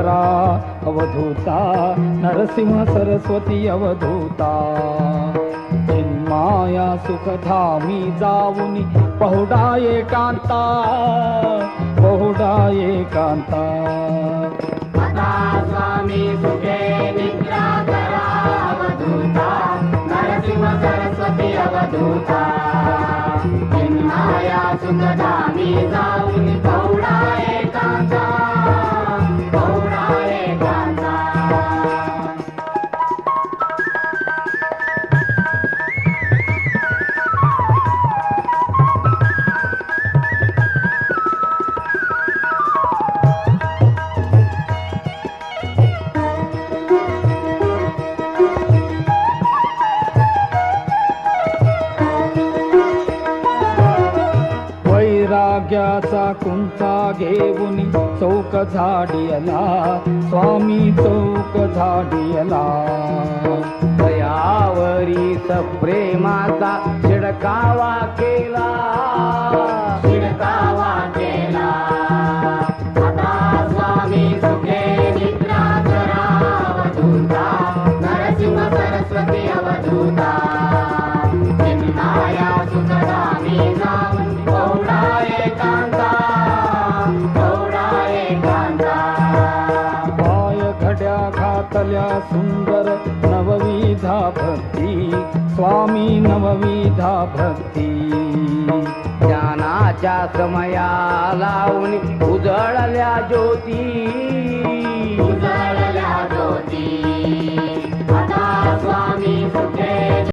करा अवधूता, नरसिंह सरस्वती अवधूता. चिन्माया सुखधामी जाऊनी पहुडा एकांता, पहुडा एकांता. आता स्वामी सुखे निद्रा करा अवधूता, नरसिंह सरस्वती अवधूता. चिन्माया सुखधामी जाऊन पहुडा एकांता, पहुडा एकांता. वैराग्याचा कुंचा घेऊन चौक झाडियला, स्वामी चौक झाडियला. दयावरी सप्रेमाचा शिडकावा केला, शिडकावा केला. आता स्वामी सुखे निद्रा करा अवधूता, नरसिंह सरस्वती अवधूता. चिन्माया सुखधामी जाऊन पहुडा एकांता, पहुडा एकांता. पाय घड्या घातल्या सुंदर नवविधा भक्ती, स्वामी नवविधा भक्ती. ज्ञानाच्या समया लावून उजळल्या ज्योती,